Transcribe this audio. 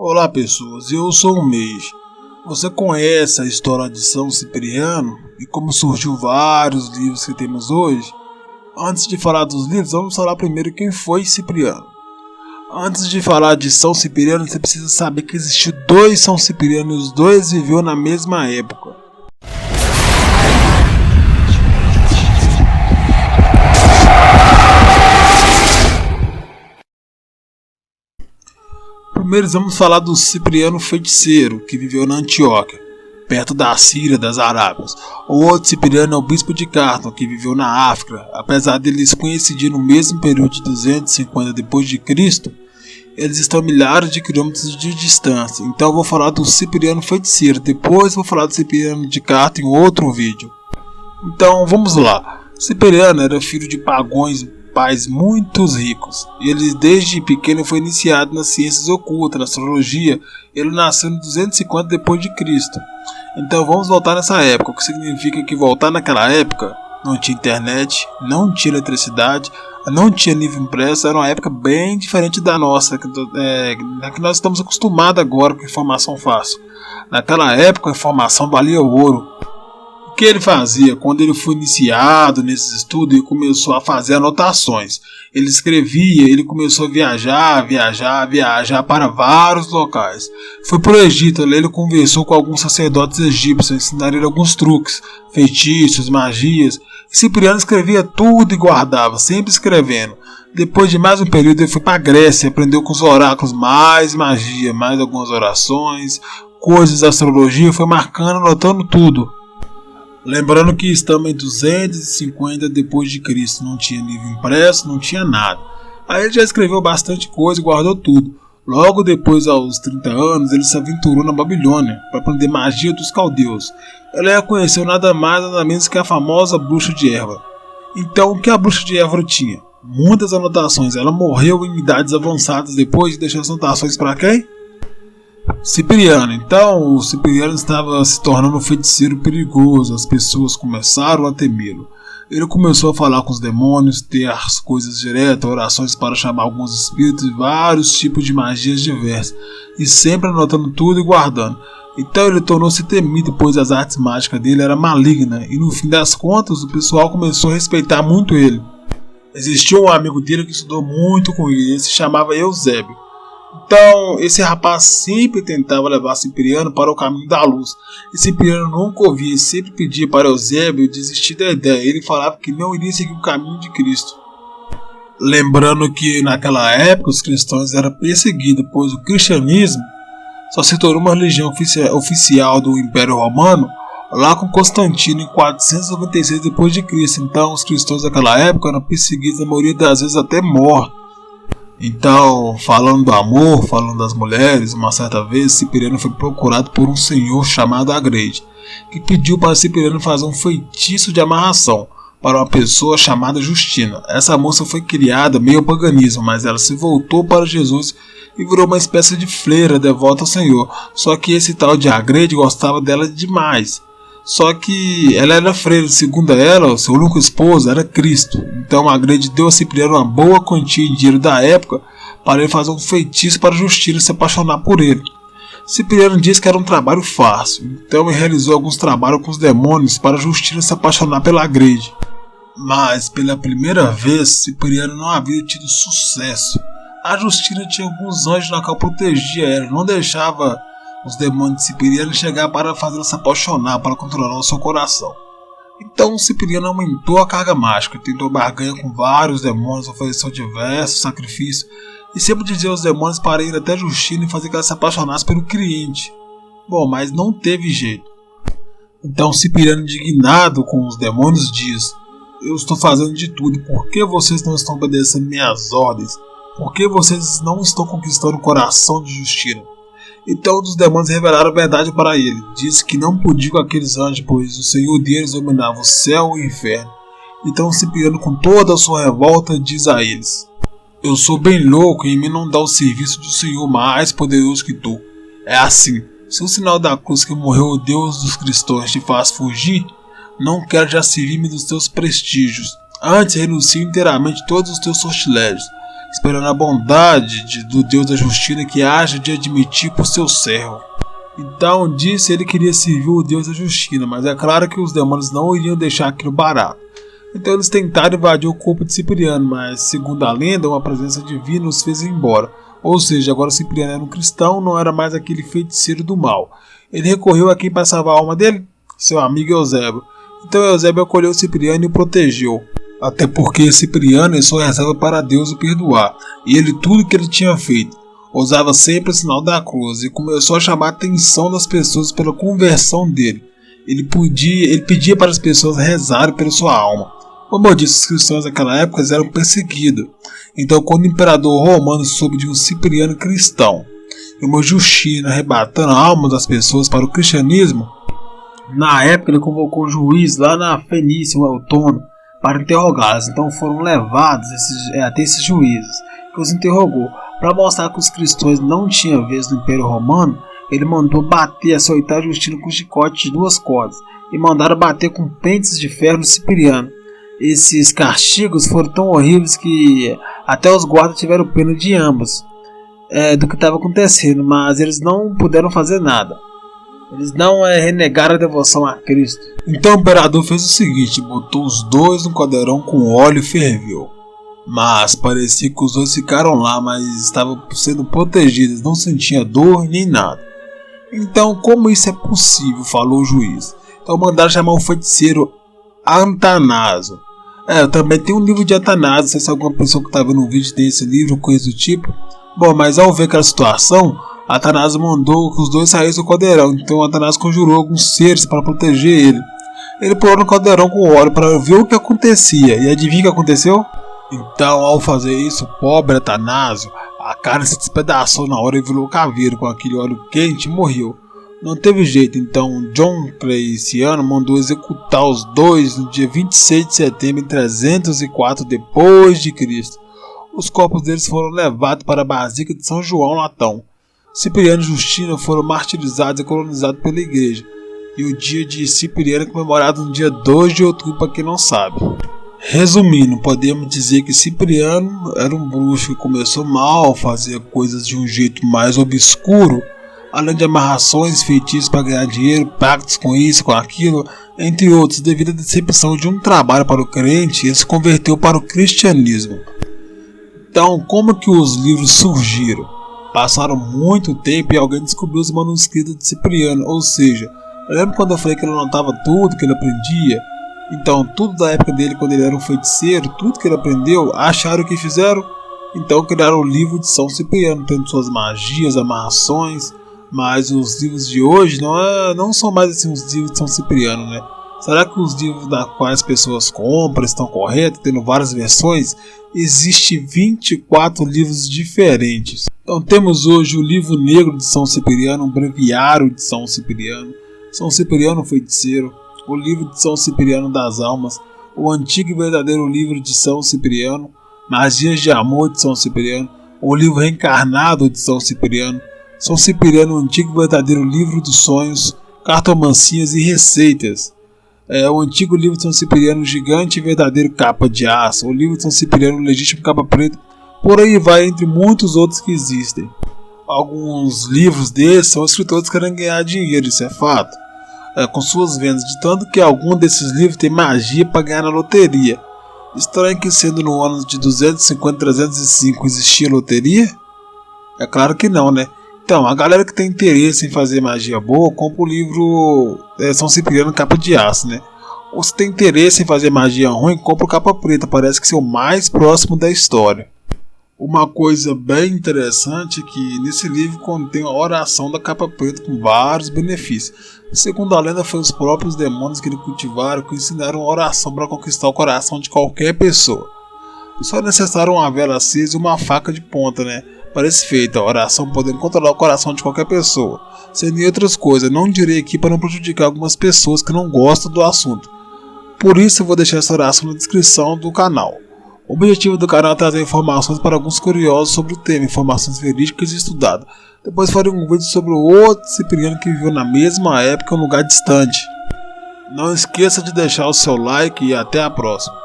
Olá pessoas, eu sou o Mês. Você conhece a história de São Cipriano e como surgiu vários livros que temos hoje? Antes de falar dos livros, vamos falar primeiro quem foi Cipriano. Antes de falar de São Cipriano, você precisa saber que existiu dois São Cipriano e os dois viveram na mesma época. Primeiro vamos falar do Cipriano Feiticeiro, que viveu na Antioquia, perto da Síria das Arábias. O outro Cipriano é o Bispo de Cartago, que viveu na África. Apesar deles coincidirem no mesmo período de 250 d.C., eles estão a milhares de quilômetros de distância. Então eu vou falar do Cipriano Feiticeiro, depois vou falar do Cipriano de Cartago em outro vídeo. Então vamos lá. Cipriano era filho de pais muito ricos. Ele desde pequeno foi iniciado nas ciências ocultas, na astrologia. Ele nasceu em 250 d.C. Então vamos voltar nessa época, o que significa que voltar naquela época não tinha internet, não tinha eletricidade, não tinha livro impresso. Era uma época bem diferente da nossa, que nós estamos acostumados agora com informação fácil. Naquela época a informação valia ouro. O que ele fazia? Quando ele foi iniciado nesses estudos, ele começou a fazer anotações. Ele escrevia, ele começou a viajar para vários locais. Foi para o Egito, ali ele conversou com alguns sacerdotes egípcios, ensinaram ele alguns truques, feitiços, magias. Cipriano escrevia tudo e guardava, sempre escrevendo. Depois de mais um período, ele foi para a Grécia, aprendeu com os oráculos mais magia, mais algumas orações, coisas da astrologia, foi marcando, anotando tudo. Lembrando que estamos em 250 d.C., não tinha livro impresso, não tinha nada. Aí ele já escreveu bastante coisa e guardou tudo. Logo depois, aos 30 anos, ele se aventurou na Babilônia para aprender magia dos caldeus. Ele reconheceu nada mais nada menos que a famosa bruxa de Évora. Então, o que a bruxa de Évora tinha? Muitas anotações. Ela morreu em idades avançadas depois e deixou as anotações para quem? Cipriano. Então o Cipriano estava se tornando um feiticeiro perigoso. As pessoas começaram a temê-lo. Ele começou a falar com os demônios, ter as coisas diretas, orações para chamar alguns espíritos e vários tipos de magias diversas, e sempre anotando tudo e guardando. Então ele tornou-se temido, pois as artes mágicas dele eram malignas, e no fim das contas o pessoal começou a respeitar muito ele. Existia um amigo dele que estudou muito com ele, ele se chamava Eusébio. Então, esse rapaz sempre tentava levar Cipriano para o caminho da luz. E Cipriano nunca ouvia e sempre pedia para Eusébio desistir da ideia. Ele falava que não iria seguir o caminho de Cristo. Lembrando que naquela época os cristãos eram perseguidos, pois o cristianismo só se tornou uma religião oficial do Império Romano lá com Constantino em 496 d.C. Então, os cristãos daquela época eram perseguidos, na maioria das vezes até mortos. Então, falando do amor, falando das mulheres, uma certa vez Cipriano foi procurado por um senhor chamado Agrede, que pediu para Cipriano fazer um feitiço de amarração para uma pessoa chamada Justina. Essa moça foi criada meio ao paganismo, mas ela se voltou para Jesus e virou uma espécie de freira devota ao Senhor. Só que esse tal de Agrede gostava dela demais. Só que ela era freira, segundo ela, seu único esposo era Cristo. Então Agrede deu a Cipriano uma boa quantia de dinheiro da época para ele fazer um feitiço para Justina se apaixonar por ele. Cipriano disse que era um trabalho fácil, então ele realizou alguns trabalhos com os demônios para Justina se apaixonar pela Agrede. Mas pela primeira vez Cipriano não havia tido sucesso. A Justina tinha alguns anjos na qual protegia ela, não deixava os demônios de Cipriano chegar para fazê-la se apaixonar, para controlar o seu coração. Então Cipriano aumentou a carga mágica, tentou barganha com vários demônios, ofereceu diversos sacrifícios e sempre dizia aos demônios para ir até Justina e fazer que ela se apaixonasse pelo cliente. Bom, mas não teve jeito. Então Cipriano, indignado com os demônios, diz: eu estou fazendo de tudo, por que vocês não estão obedecendo minhas ordens? Por que vocês não estão conquistando o coração de Justina? Então os demônios revelaram a verdade para ele. Disse que não podia com aqueles anjos, pois o Senhor deles dominava o céu e o inferno. Então Cipriano, com toda a sua revolta, diz a eles: eu sou bem louco e em mim não dá o serviço do Senhor mais poderoso que tu. É assim, se o sinal da cruz que morreu o Deus dos cristãos te faz fugir, não quero já servir-me dos teus prestígios. Antes renuncio inteiramente todos os teus sortilégios. esperando a bondade do Deus da Justiça que haja de admitir por seu servo. Então disse ele queria servir o Deus da Justiça, mas é claro que os demônios não iriam deixar aquilo barato. Então eles tentaram invadir o corpo de Cipriano, mas segundo a lenda, uma presença divina os fez ir embora. Ou seja, agora Cipriano era um cristão, não era mais aquele feiticeiro do mal. Ele recorreu a quem para salvar a alma dele? Seu amigo Eusébio. Então Eusébio acolheu Cipriano e o protegeu. Até porque Cipriano só rezava para Deus o perdoar. E ele tudo que ele tinha feito. Usava sempre o sinal da cruz e começou a chamar a atenção das pessoas pela conversão dele. Ele pedia para as pessoas rezarem pela sua alma. Como eu disse, os cristãos naquela época eram perseguidos. Então, quando o imperador romano soube de um Cipriano cristão e uma Justina arrebatando a alma das pessoas para o cristianismo, na época ele convocou um juiz lá na Fenícia, um Eutônio, para interrogá-los. Então foram levados até esses juízes, que os interrogou. Para mostrar que os cristãos não tinham vez no Império Romano, ele mandou bater, açoitar Justino com chicote de 2 cordas e mandaram bater com pentes de ferro no Cipriano. Esses castigos foram tão horríveis que até os guardas tiveram pena de ambos, do que estava acontecendo, mas eles não puderam fazer nada. Eles não renegaram a devoção a Cristo. Então o imperador fez o seguinte, botou os dois no caldeirão com óleo e ferveu. Mas parecia que os dois ficaram lá, mas estavam sendo protegidos, não sentiam dor nem nada. Então como isso é possível, falou o juiz. Então mandaram chamar o feiticeiro Atanaso. Também tem um livro de Atanaso, não sei se alguma pessoa que está vendo um vídeo tem esse livro, coisa do tipo. Bom, mas ao ver aquela situação, Atanaso mandou que os dois saíssem do caldeirão. Então Atanaso conjurou alguns seres para proteger ele. Ele pulou no caldeirão com óleo para ver o que acontecia. E adivinha o que aconteceu? Então, ao fazer isso, o pobre Atanaso, a carne se despedaçou na hora e virou caveira com aquele óleo quente e morreu. Não teve jeito, então John Cleiciano mandou executar os dois no dia 26 de setembro de 304 d.C. Os corpos deles foram levados para a Basílica de São João Latão. Cipriano e Justina foram martirizados e colonizados pela igreja. E o dia de Cipriano é comemorado no dia 2 de outubro, para quem não sabe. Resumindo, podemos dizer que Cipriano era um bruxo que começou mal, fazia coisas de um jeito mais obscuro, além de amarrações, feitiços para ganhar dinheiro, pactos com isso, com aquilo, entre outros. Devido à decepção de um trabalho para o crente, ele se converteu para o cristianismo. Então, como que os livros surgiram? Passaram muito tempo e alguém descobriu os manuscritos de Cipriano, ou seja, lembra quando eu falei que ele anotava tudo que ele aprendia? Então, tudo da época dele, quando ele era um feiticeiro, tudo que ele aprendeu, acharam o que fizeram? Então criaram o livro de São Cipriano, tendo suas magias, amarrações. Mas os livros de hoje não são mais assim os livros de São Cipriano, né? Será que os livros da quais as pessoas compram estão corretos, tendo várias versões? Existem 24 livros diferentes. Então temos hoje o livro negro de São Cipriano, um breviário de São Cipriano feiticeiro, o livro de São Cipriano das almas, o antigo e verdadeiro livro de São Cipriano, Magias de Amor de São Cipriano, o livro reencarnado de São Cipriano, o antigo e verdadeiro livro dos sonhos, cartomancias e receitas. O antigo livro de São Cipriano, gigante e verdadeiro capa de aço, o livro de São Cipriano, legítimo capa preta, por aí vai, entre muitos outros que existem. Alguns livros desses são escritores que querem ganhar dinheiro, isso é fato, com suas vendas, de tanto que algum desses livros tem magia para ganhar na loteria. Estranho que sendo no ano de 250, 305 existia loteria? É claro que não, né? Então, a galera que tem interesse em fazer magia boa, compra o livro São Cipriano capa de aço, né? Ou se tem interesse em fazer magia ruim, compra o capa preta, parece que é o mais próximo da história. Uma coisa bem interessante é que nesse livro contém a oração da capa preta com vários benefícios. Segundo a lenda, foi os próprios demônios que ele cultivaram que ensinaram a oração para conquistar o coração de qualquer pessoa. Só é necessário uma vela acesa e uma faca de ponta, né? Para esse feito, a oração podendo controlar o coração de qualquer pessoa. Sendo outras coisas, não direi aqui para não prejudicar algumas pessoas que não gostam do assunto. Por isso eu vou deixar essa oração na descrição do canal. O objetivo do canal é trazer informações para alguns curiosos sobre o tema, informações verídicas e estudadas. Depois farei um vídeo sobre o outro Cipriano que viveu na mesma época em um lugar distante. Não esqueça de deixar o seu like e até a próxima.